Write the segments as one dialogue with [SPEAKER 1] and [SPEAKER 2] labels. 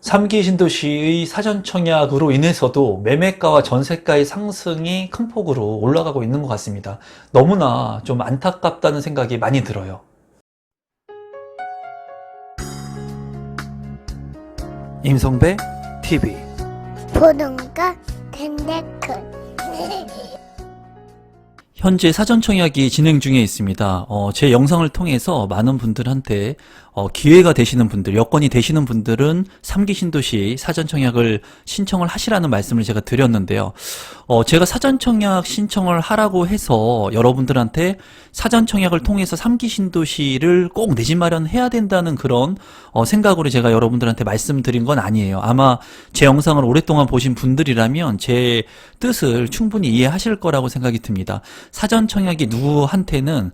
[SPEAKER 1] 3기 신도시의 사전 청약으로 인해서도 매매가와 전세가의 상승이 큰 폭으로 올라가고 있는 것 같습니다. 너무나 좀 안타깝다는 생각이 많이 들어요. 임성배 TV
[SPEAKER 2] 보동과 텐데큰
[SPEAKER 1] 현재 사전 청약이 진행 중에 있습니다. 제 영상을 통해서 많은 분들한테 기회가 되시는 분들, 여건이 되시는 분들은 3기 신도시 사전 청약을 신청을 하시라는 말씀을 제가 드렸는데요. 제가 사전 청약 신청을 하라고 해서 여러분들한테 사전 청약을 통해서 3기 신도시를 꼭 내 집 마련해야 된다는 그런 생각으로 제가 여러분들한테 말씀드린 건 아니에요. 아마 제 영상을 오랫동안 보신 분들이라면 제 뜻을 충분히 이해하실 거라고 생각이 듭니다. 사전 청약이 누구한테는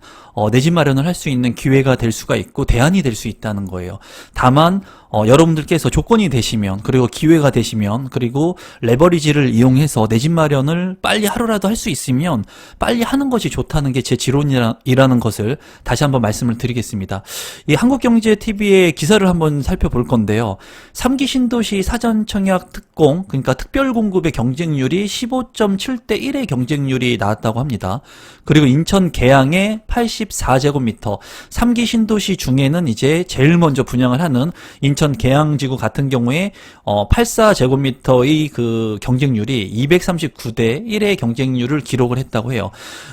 [SPEAKER 1] 내 집 마련을 할 수 있는 기회가 될 수가 있고 대안이 될 수 있다는 거예요. 다만 여러분들께서 조건이 되시면, 그리고 기회가 되시면, 그리고 레버리지를 이용해서 내 집 마련을 빨리 하루라도 할 수 있으면 빨리 하는 것이 좋다는 게 제 지론이라는 것을 다시 한번 말씀을 드리겠습니다. 이 한국경제TV의 기사를 한번 살펴볼 건데요. 3기 신도시 사전 청약 특공, 그러니까 특별 공급의 경쟁률이 15.7대 1의 경쟁률이 나왔다고 합니다. 그리고 인천 계양의 84제곱미터, 3기 신도시 중에는 이제 제일 먼저 분양을 하는 인천 계양지구 같은 경우에 84제곱미터의 그 경쟁률이 239대 1의 경쟁률을 기록을 했다고 해요.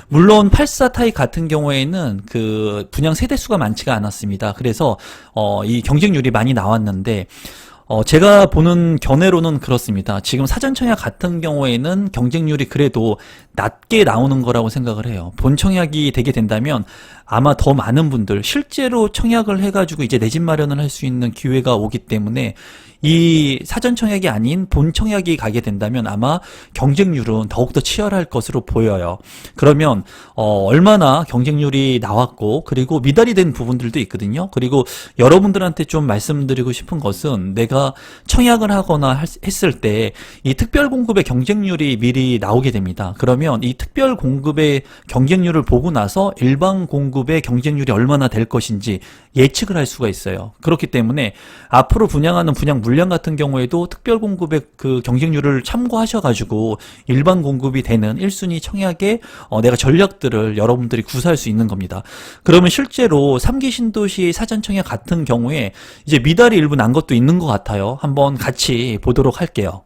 [SPEAKER 1] 물론 84타입 같은 경우에는 그 분양 세대수가 많지가 않았습니다. 그래서 이 경쟁률이 많이 나왔는데 제가 보는 견해로는 그렇습니다. 지금 사전 청약 같은 경우에는 경쟁률이 그래도 낮게 나오는 거라고 생각을 해요. 본 청약이 되게 된다면 아마 더 많은 분들, 실제로 청약을 해가지고 이제 내 집 마련을 할 수 있는 기회가 오기 때문에 이 사전 청약이 아닌 본 청약이 가게 된다면 아마 경쟁률은 더욱더 치열할 것으로 보여요. 그러면 얼마나 경쟁률이 나왔고, 그리고 미달이 된 부분들도 있거든요. 그리고 여러분들한테 좀 말씀드리고 싶은 것은, 내가 청약을 하거나 했을 때 이 특별 공급의 경쟁률이 미리 나오게 됩니다. 그러면 이 특별 공급의 경쟁률을 보고 나서 일반 공급의 경쟁률이 얼마나 될 것인지 예측을 할 수가 있어요. 그렇기 때문에 앞으로 분양하는 분양 물량 같은 경우에도 특별 공급의 그 경쟁률을 참고하셔가지고 일반 공급이 되는 1순위 청약에 내가 전략들을 여러분들이 구사할 수 있는 겁니다. 그러면 실제로 3기 신도시 사전 청약 같은 경우에 이제 미달이 일부 난 것도 있는 것 같아요. 한번 같이 보도록 할게요.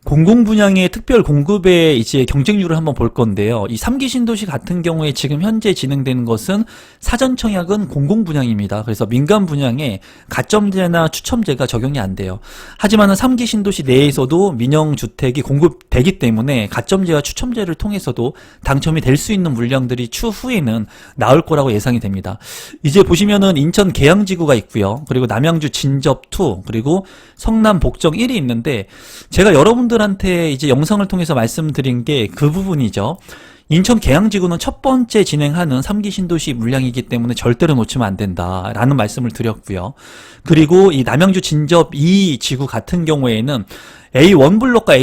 [SPEAKER 1] 공공분양의 특별 공급의 이제 경쟁률을 한번 볼 건데요. 이 3기 신도시 같은 경우에 지금 현재 진행되는 것은 사전 청약은 공공분양입니다. 그래서 민간 분양에 가점제나 추첨제가 적용이 안 돼요. 하지만은 3기 신도시 내에서도 민영주택이 공급되기 때문에 가점제와 추첨제를 통해서도 당첨이 될 수 있는 물량들이 추후에는 나올 거라고 예상이 됩니다. 이제 보시면은 인천 계양지구가 있고요. 그리고 남양주 진접2, 그리고 성남 복정 1이 있는데, 제가 여러분들한테 이제 영상을 통해서 말씀드린 게 그 부분이죠. 인천 계양지구는 첫 번째 진행하는 3기 신도시 물량이기 때문에 절대로 놓치면 안 된다라는 말씀을 드렸고요. 그리고 이 남양주 진접 2 지구 같은 경우에는 A1 블록과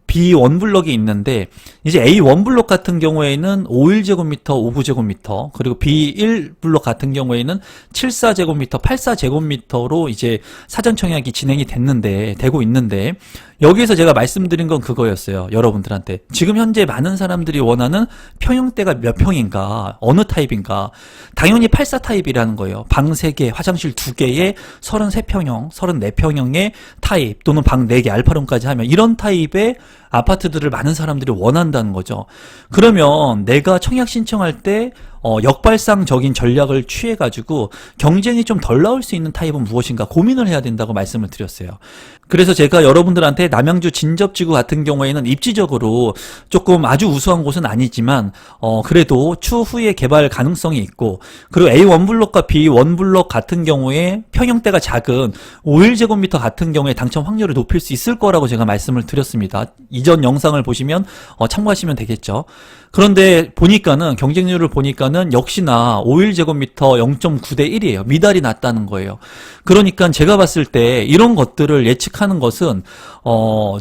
[SPEAKER 1] B1 블록이 있는데, 이제 A1 블록 같은 경우에는 51제곱미터, 59제곱미터, 그리고 B1 블록 같은 경우에는 74제곱미터, 84제곱미터로 이제 사전 청약이 진행이 되고 있는데, 여기에서 제가 말씀드린 건 그거였어요. 여러분들한테 지금 현재 많은 사람들이 원하는 평형대가 몇 평인가, 어느 타입인가. 당연히 84 타입이라는 거예요. 방 3개, 화장실 2개에 33평형, 34평형의 타입, 또는 방 4개, 알파룸까지 하면 이런 타입의 아파트들을 많은 사람들이 원한다는 거죠. 그러면 내가 청약 신청할 때 역발상적인 전략을 취해가지고 경쟁이 좀 덜 나올 수 있는 타입은 무엇인가 고민을 해야 된다고 말씀을 드렸어요. 그래서 제가 여러분들한테 남양주 진접지구 같은 경우에는 입지적으로 조금 아주 우수한 곳은 아니지만 그래도 추후에 개발 가능성이 있고, 그리고 A1 블록과 B1 블록 같은 경우에 평형대가 작은 51제곱미터 같은 경우에 당첨 확률을 높일 수 있을 거라고 제가 말씀을 드렸습니다. 이전 영상을 보시면 참고하시면 되겠죠. 그런데 보니까는 경쟁률을 보니까는 역시나 51제곱미터 0.9대 1이에요. 미달이 낮다는 거예요. 그러니까 제가 봤을 때 이런 것들을 예측하는 것은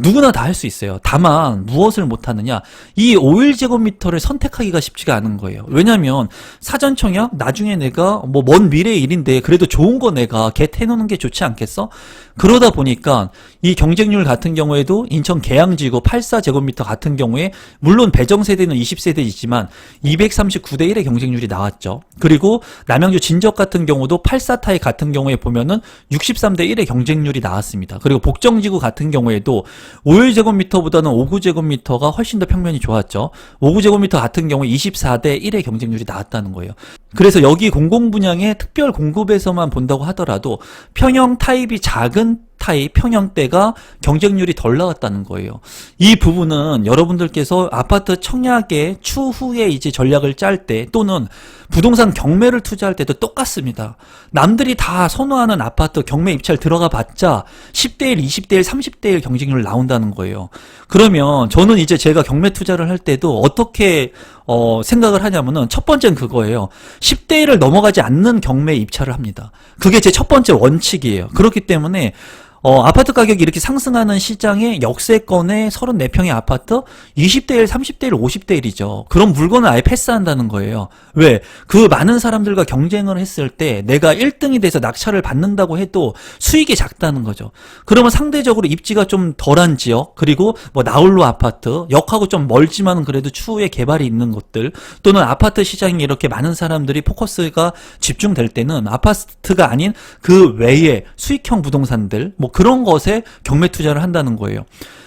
[SPEAKER 1] 누구나 다 할 수 있어요. 다만 무엇을 못하느냐, 이 5일제곱미터를 선택하기가 쉽지가 않은 거예요. 왜냐면 사전 청약 나중에 내가 뭐 먼 미래의 일인데 그래도 좋은 거 내가 겟 해놓는 게 좋지 않겠어? 그러다 보니까 이 경쟁률 같은 경우에도 인천 계양지구 84제곱미터 같은 경우에 물론 배정세대는 20세대이지만 239대 1의 경쟁률이 나왔죠. 그리고 남양주 진적 같은 경우도 84타입 같은 경우에 보면은 63대 1의 경쟁률이 나왔습니다. 그리고 복정지구 같은 경우에도 5일제곱미터보다는 5구제곱미터가 훨씬 더 평면이 좋았죠. 5구제곱미터 같은 경우에 24대 1의 경쟁률이 나왔다는 거예요. 그래서 여기 공공분양의 특별 공급에서만 본다고 하더라도 평형 타입이 작은 타입 평형대가 경쟁률이 덜 나왔다는 거예요. 이 부분은 여러분들께서 아파트 청약의 추후에 이제 전략을 짤 때 또는 부동산 경매를 투자할 때도 똑같습니다. 남들이 다 선호하는 아파트 경매 입찰 들어가 봤자 10대1, 20대1, 30대1 경쟁률 나온다는 거예요. 그러면 저는 이제 제가 경매 투자를 할 때도 어떻게 생각을 하냐면은 첫 번째는 그거예요. 10대1을 넘어가지 않는 경매 입찰을 합니다. 그게 제 첫 번째 원칙이에요. 그렇기 때문에 아파트 가격이 이렇게 상승하는 시장에 역세권의 34평의 아파트 20대1, 30대1, 50대1이죠. 그런 물건을 아예 패스한다는 거예요. 왜? 그 많은 사람들과 경쟁을 했을 때 내가 1등이 돼서 낙찰을 받는다고 해도 수익이 작다는 거죠. 그러면 상대적으로 입지가 좀 덜한 지역, 그리고 뭐 나홀로 아파트, 역하고 좀 멀지만 그래도 추후에 개발이 있는 곳들, 또는 아파트 시장에 이렇게 많은 사람들이 포커스가 집중될 때는 아파트가 아닌 그 외에 수익형 부동산들, 뭐 그런 것에 경매 투자를 한다는 거예요.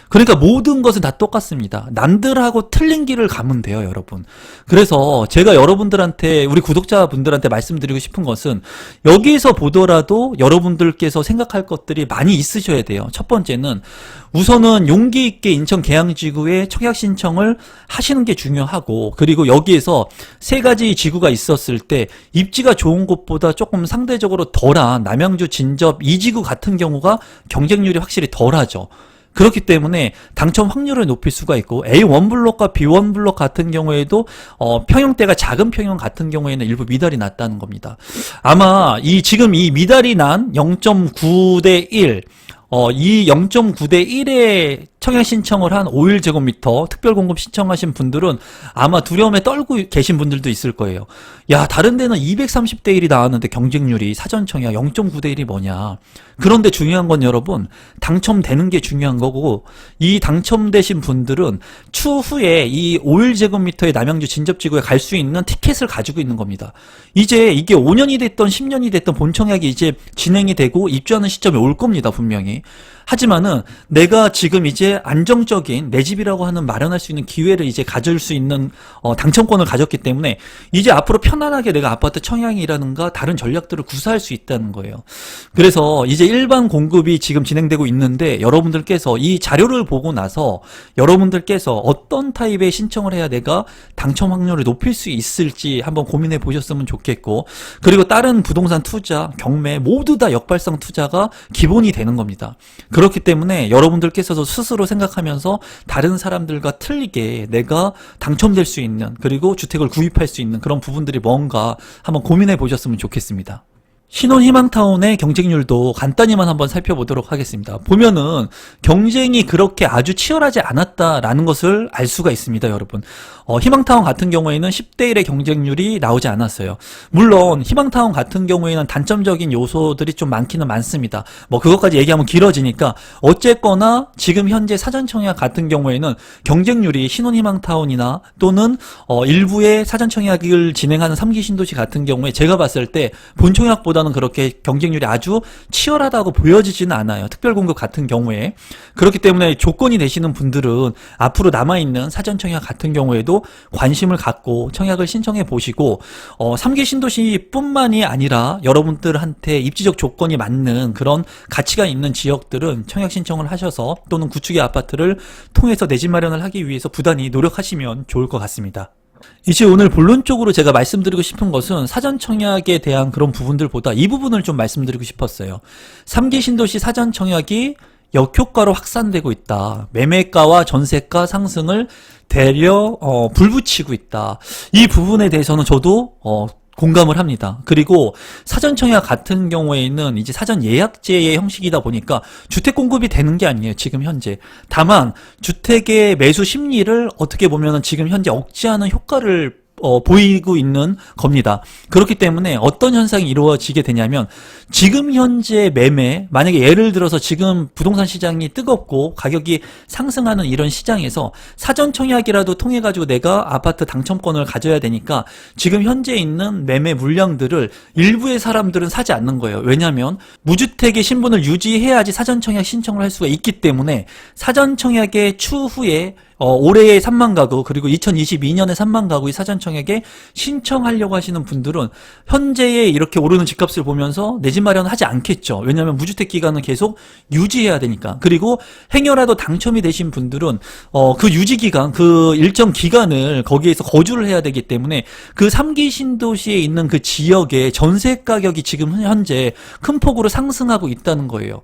[SPEAKER 1] 그러니까 모든 것은 다 똑같습니다. 남들하고 틀린 길을 가면 돼요, 여러분. 그래서 제가 여러분들한테, 우리 구독자분들한테 말씀드리고 싶은 것은 여기에서 보더라도 여러분들께서 생각할 것들이 많이 있으셔야 돼요. 첫 번째는 우선은 용기 있게 인천 계양지구에 청약 신청을 하시는 게 중요하고, 그리고 여기에서 세 가지 지구가 있었을 때 입지가 좋은 곳보다 조금 상대적으로 덜한 남양주 진접 2지구 같은 경우가 경쟁률이 확실히 덜하죠. 그렇기 때문에 당첨 확률을 높일 수가 있고, A1 블록과 B1 블록 같은 경우에도 평형대가 작은 평형 같은 경우에는 일부 미달이 났다는 겁니다. 아마 지금 이 미달이 난 0.9대 1, 이 0.9대 1의 청약 신청을 한 5일제곱미터 특별 공급 신청하신 분들은 아마 두려움에 떨고 계신 분들도 있을 거예요. 야, 다른 데는 230대 1이 나왔는데 경쟁률이 사전 청약 0.9대 1이 뭐냐. 그런데 중요한 건 여러분, 당첨되는 게 중요한 거고, 이 당첨되신 분들은 추후에 이 5일제곱미터의 남양주 진접지구에 갈 수 있는 티켓을 가지고 있는 겁니다. 이제 이게 5년이 됐던 10년이 됐던 본청약이 이제 진행이 되고 입주하는 시점이 올 겁니다, 분명히. 하지만은 내가 지금 이제 안정적인 내 집이라고 하는 마련할 수 있는 기회를 이제 가질 수 있는 당첨권을 가졌기 때문에 이제 앞으로 편안하게 내가 아파트 청약이라든가 다른 전략들을 구사할 수 있다는 거예요. 그래서 이제 일반 공급이 지금 진행되고 있는데 여러분들께서 이 자료를 보고 나서 여러분들께서 어떤 타입의 신청을 해야 내가 당첨 확률을 높일 수 있을지 한번 고민해 보셨으면 좋겠고, 그리고 다른 부동산 투자, 경매 모두 다 역발상 투자가 기본이 되는 겁니다. 그렇기 때문에 여러분들께서도 스스로 생각하면서 다른 사람들과 틀리게 내가 당첨될 수 있는, 그리고 주택을 구입할 수 있는 그런 부분들이 뭔가 한번 고민해 보셨으면 좋겠습니다. 신혼희망타운의 경쟁률도 간단히만 한번 살펴보도록 하겠습니다. 보면은 경쟁이 그렇게 아주 치열하지 않았다라는 것을 알 수가 있습니다, 여러분. 희망타운 같은 경우에는 10대 1의 경쟁률이 나오지 않았어요. 물론 희망타운 같은 경우에는 단점적인 요소들이 좀 많기는 많습니다. 뭐 그것까지 얘기하면 길어지니까 어쨌거나 지금 현재 사전청약 같은 경우에는 경쟁률이 신혼희망타운이나 또는 일부의 사전청약을 진행하는 3기 신도시 같은 경우에 제가 봤을 때 본청약보다는 그렇게 경쟁률이 아주 치열하다고 보여지지는 않아요. 특별공급 같은 경우에. 그렇기 때문에 조건이 되시는 분들은 앞으로 남아있는 사전청약 같은 경우에도 관심을 갖고 청약을 신청해 보시고, 3기 신도시 뿐만이 아니라 여러분들한테 입지적 조건이 맞는 그런 가치가 있는 지역들은 청약 신청을 하셔서 또는 구축의 아파트를 통해서 내 집 마련을 하기 위해서 부단히 노력하시면 좋을 것 같습니다. 이제 오늘 본론적으로 제가 말씀드리고 싶은 것은 사전 청약에 대한 그런 부분들보다 이 부분을 좀 말씀드리고 싶었어요. 3기 신도시 사전 청약이 역효과로 확산되고 있다. 매매가와 전세가 상승을 대려 불붙이고 있다. 이 부분에 대해서는 저도 공감을 합니다. 그리고 사전청약 같은 경우에는 이제 사전 예약제의 형식이다 보니까 주택 공급이 되는 게 아니에요. 지금 현재. 다만 주택의 매수 심리를 어떻게 보면은 지금 현재 억제하는 효과를 보이고 있는 겁니다. 그렇기 때문에 어떤 현상이 이루어지게 되냐면 지금 현재 매매, 만약에 예를 들어서 지금 부동산 시장이 뜨겁고 가격이 상승하는 이런 시장에서 사전 청약이라도 통해 가지고 내가 아파트 당첨권을 가져야 되니까 지금 현재 있는 매매 물량들을 일부의 사람들은 사지 않는 거예요. 왜냐하면 무주택의 신분을 유지해야지 사전 청약 신청을 할 수가 있기 때문에 사전 청약의 추후에 올해의 3만 가구 그리고 2022년에 3만 가구의 사전청약에 신청하려고 하시는 분들은 현재의 이렇게 오르는 집값을 보면서 내 집 마련을 하지 않겠죠. 왜냐하면 무주택 기간은 계속 유지해야 되니까. 그리고 행여라도 당첨이 되신 분들은 그 유지 기간, 그 일정 기간을 거기에서 거주를 해야 되기 때문에 그 3기 신도시에 있는 그 지역의 전세 가격이 지금 현재 큰 폭으로 상승하고 있다는 거예요.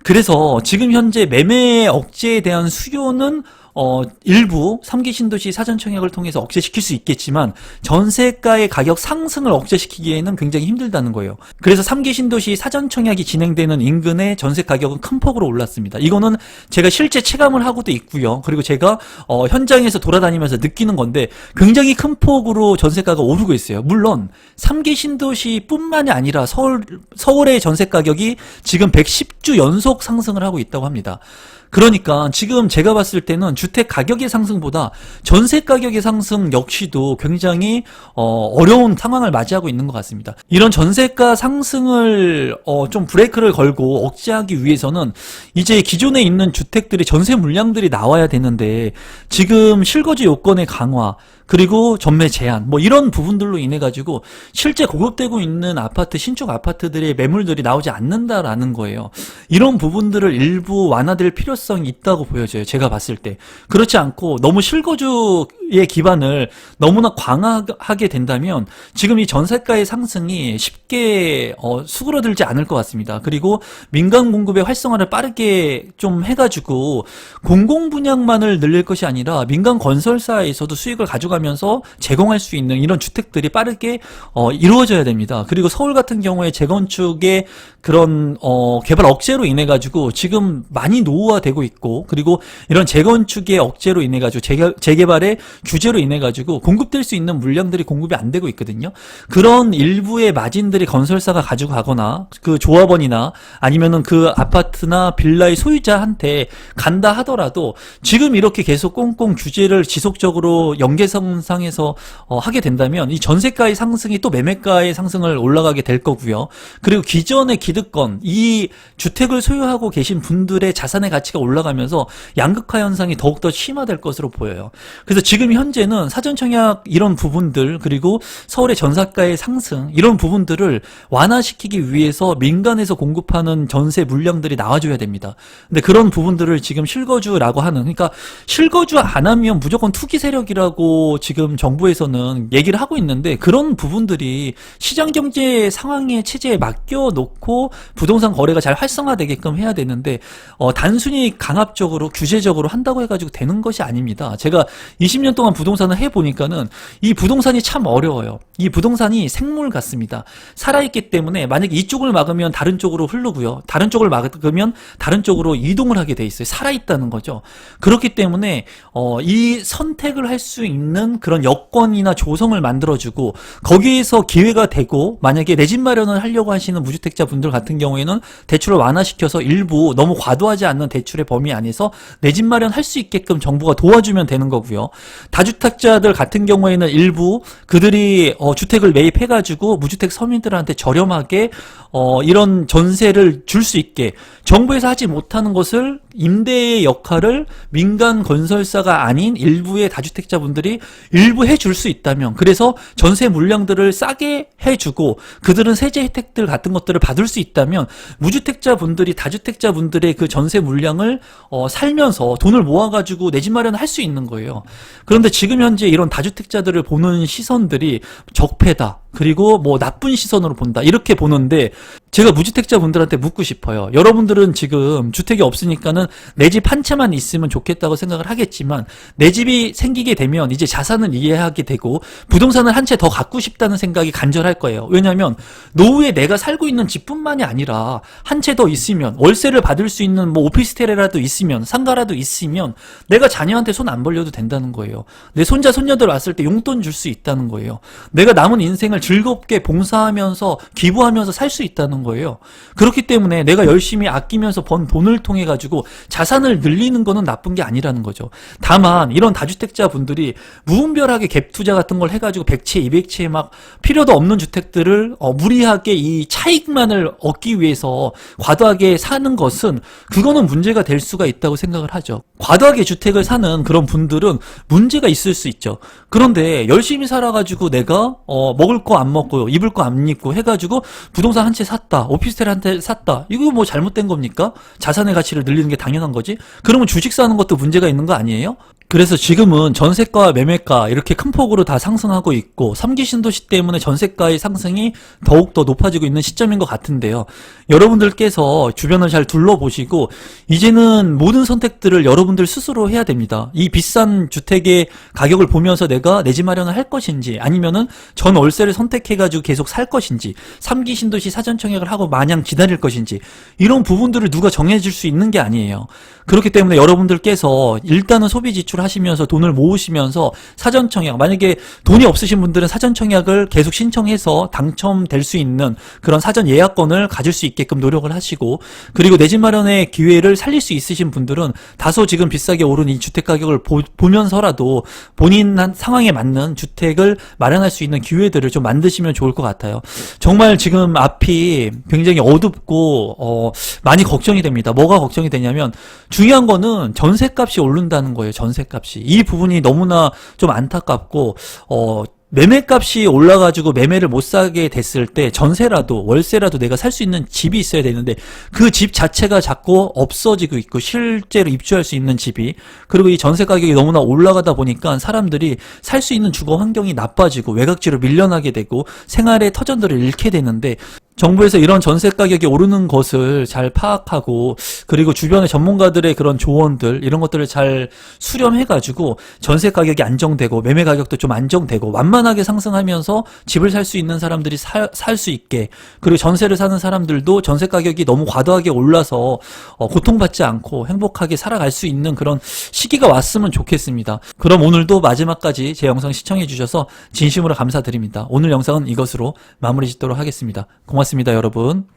[SPEAKER 1] 그래서 지금 현재 매매 억제에 대한 수요는 일부 3기 신도시 사전청약을 통해서 억제시킬 수 있겠지만 전세가의 가격 상승을 억제시키기에는 굉장히 힘들다는 거예요. 그래서 3기 신도시 사전청약이 진행되는 인근의 전세 가격은 큰 폭으로 올랐습니다. 이거는 제가 실제 체감을 하고도 있고요. 그리고 제가 현장에서 돌아다니면서 느끼는 건데 굉장히 큰 폭으로 전세가가 오르고 있어요. 물론 3기 신도시뿐만이 아니라 서울의 전세 가격이 지금 110주 연속 상승을 하고 있다고 합니다. 그러니까 지금 제가 봤을 때는 주택 가격의 상승보다 전세 가격의 상승 역시도 굉장히 어려운 상황을 맞이하고 있는 것 같습니다. 이런 전세가 상승을 좀 브레이크를 걸고 억제하기 위해서는 이제 기존에 있는 주택들이 전세 물량들이 나와야 되는데 지금 실거주 요건의 강화 그리고 전매 제한 뭐 이런 부분들로 인해 가지고 실제 공급되고 있는 아파트 신축 아파트들의 매물들이 나오지 않는다라는 거예요. 이런 부분들을 일부 완화될 필요성이 있다고 보여져요. 제가 봤을 때. 그렇지 않고 너무 실거주의 기반을 너무나 강화하게 된다면 지금 이 전세가의 상승이 쉽게 수그러들지 않을 것 같습니다. 그리고 민간 공급의 활성화를 빠르게 좀 해가지고 공공 분양만을 늘릴 것이 아니라 민간 건설사에서도 수익을 가져가면서 제공할 수 있는 이런 주택들이 빠르게 이루어져야 됩니다. 그리고 서울 같은 경우에 재건축의 그런 개발 억제로 인해 가지고 지금 많이 노후화되고 있고 그리고 이런 재건축의 억제로 인해 가지고 재개발의 규제로 인해 가지고 공급될 수 있는 물량들이 공급이 안 되고 있거든요. 그런 일부의 마진들이 건설사가 가지고 가거나 그 조합원이나 아니면은 그 아파트나 빌라의 소유자한테 간다 하더라도 지금 이렇게 계속 꽁꽁 규제를 지속적으로 연계선상에서 하게 된다면 이 전세가의 상승이 또 매매가의 상승을 올라가게 될 거고요. 그리고 기존의 기득권, 이 주택을 소유하고 계신 분들의 자산의 가치가 올라가면서 양극화 현상이 더욱더 심화될 것으로 보여요. 그래서 지금 현재는 사전청약 이런 부분들 그리고 서울의 전세가의 상승 이런 부분들을 완화시키기 위해서 민간에서 공급하는 전세 물량들이 나와줘야 됩니다. 근데 그런 부분들을 지금 실거주라고 하는 그러니까 실거주 안 하면 무조건 투기 세력이라고 지금 정부에서는 얘기를 하고 있는데 그런 부분들이 시장 경제 상황의 체제에 맡겨 놓고 부동산 거래가 잘 활성화되게끔 해야 되는데 단순히 강압적으로 규제적으로 한다고 해가지고 되는 것이 아닙니다. 제가 20년 동안 부동산을 해보니까는 이 부동산이 참 어려워요. 이 부동산이 생물 같습니다. 살아있기 때문에 만약에 이쪽을 막으면 다른 쪽으로 흐르고요. 다른 쪽을 막으면 다른 쪽으로 이동을 하게 돼 있어요. 살아있다는 거죠. 그렇기 때문에 이 선택을 할 수 있는 그런 여건이나 조성을 만들어주고 거기에서 기회가 되고 만약에 내 집 마련을 하려고 하시는 무주택자 분들 같은 경우에는 대출을 완화시켜서 일부 너무 과도하지 않는 대출의 범위 안에서 내 집 마련 할 수 있게끔 정부가 도와주면 되는 거고요. 다주택자들 같은 경우에는 일부 그들이 주택을 매입해가지고 무주택 서민들한테 저렴하게 이런 전세를 줄 수 있게 정부에서 하지 못하는 것을 임대의 역할을 민간 건설사가 아닌 일부의 다주택자분들이 일부 해줄 수 있다면 그래서 전세 물량들을 싸게 해주고 그들은 세제 혜택들 같은 것들을 받을 수 있다면 무주택자분들이 다주택자분들의 그 전세 물량을 살면서 돈을 모아가지고 내 집 마련을 할 수 있는 거예요. 그런데 지금 현재 이런 다주택자들을 보는 시선들이 적폐다. 그리고 뭐 나쁜 시선으로 본다. 이렇게 보는데 제가 무주택자분들한테 묻고 싶어요. 여러분들은 지금 주택이 없으니까는 내 집 한 채만 있으면 좋겠다고 생각을 하겠지만 내 집이 생기게 되면 이제 자산을 이해하게 되고 부동산을 한 채 더 갖고 싶다는 생각이 간절할 거예요. 왜냐하면 노후에 내가 살고 있는 집뿐만이 아니라 한 채 더 있으면 월세를 받을 수 있는 뭐 오피스텔이라도 있으면 상가라도 있으면 내가 자녀한테 손 안 벌려도 된다는 거예요. 내 손자 손녀들 왔을 때 용돈 줄 수 있다는 거예요. 내가 남은 인생을 즐겁게 봉사하면서 기부하면서 살 수 있다는 거예요. 그렇기 때문에 내가 열심히 아끼면서 번 돈을 통해 가지고 자산을 늘리는 거는 나쁜 게 아니라는 거죠. 다만 이런 다주택자 분들이 무분별하게 갭 투자 같은 걸 해가지고 100채, 200채 막 필요도 없는 주택들을 무리하게 이 차익만을 얻기 위해서 과도하게 사는 것은 그거는 문제가 될 수가 있다고 생각을 하죠. 과도하게 주택을 사는 그런 분들은 문제가 있을 수 있죠. 그런데 열심히 살아가지고 내가 먹을 거 안 먹고 입을 거 안 입고 해가지고 부동산 한 채 샀다, 오피스텔 한 채 샀다, 이거 뭐 잘못된 겁니까? 자산의 가치를 늘리는 게 당연한 거지? 그러면 주식 사는 것도 문제가 있는 거 아니에요? 그래서 지금은 전세가, 매매가 이렇게 큰 폭으로 다 상승하고 있고 3기 신도시 때문에 전세가의 상승이 더욱더 높아지고 있는 시점인 것 같은데요. 여러분들께서 주변을 잘 둘러보시고 이제는 모든 선택들을 여러분들 스스로 해야 됩니다. 이 비싼 주택의 가격을 보면서 내가 내 집 마련을 할 것인지 아니면은 전 월세를 선택해가지고 계속 살 것인지 3기 신도시 사전 청약을 하고 마냥 기다릴 것인지 이런 부분들을 누가 정해줄 수 있는 게 아니에요. 그렇기 때문에 여러분들께서 일단은 소비 지출 하시면서 돈을 모으시면서 사전 청약, 만약에 돈이 없으신 분들은 사전 청약을 계속 신청해서 당첨될 수 있는 그런 사전 예약권을 가질 수 있게끔 노력을 하시고, 그리고 내 집 마련의 기회를 살릴 수 있으신 분들은 다소 지금 비싸게 오른 이 주택 가격을 보면서라도 본인 상황에 맞는 주택을 마련할 수 있는 기회들을 좀 만드시면 좋을 것 같아요. 정말 지금 앞이 굉장히 어둡고 많이 걱정이 됩니다. 뭐가 걱정이 되냐면 중요한 거는 전세값이 오른다는 거예요. 전세값이. 이 부분이 너무나 좀 안타깝고 매매값이 올라가지고 매매를 못 사게 됐을 때 전세라도 월세라도 내가 살 수 있는 집이 있어야 되는데 그 집 자체가 자꾸 없어지고 있고 실제로 입주할 수 있는 집이, 그리고 이 전세 가격이 너무나 올라가다 보니까 사람들이 살 수 있는 주거 환경이 나빠지고 외곽지로 밀려나게 되고 생활의 터전들을 잃게 되는데, 정부에서 이런 전세 가격이 오르는 것을 잘 파악하고 그리고 주변의 전문가들의 그런 조언들 이런 것들을 잘 수렴해가지고 전세 가격이 안정되고 매매 가격도 좀 안정되고 완만하게 상승하면서 집을 살 수 있는 사람들이 살 수 있게, 그리고 전세를 사는 사람들도 전세 가격이 너무 과도하게 올라서 고통받지 않고 행복하게 살아갈 수 있는 그런 시기가 왔으면 좋겠습니다. 그럼 오늘도 마지막까지 제 영상 시청해 주셔서 진심으로 감사드립니다. 오늘 영상은 이것으로 마무리 짓도록 하겠습니다. 고맙습니다, 여러분.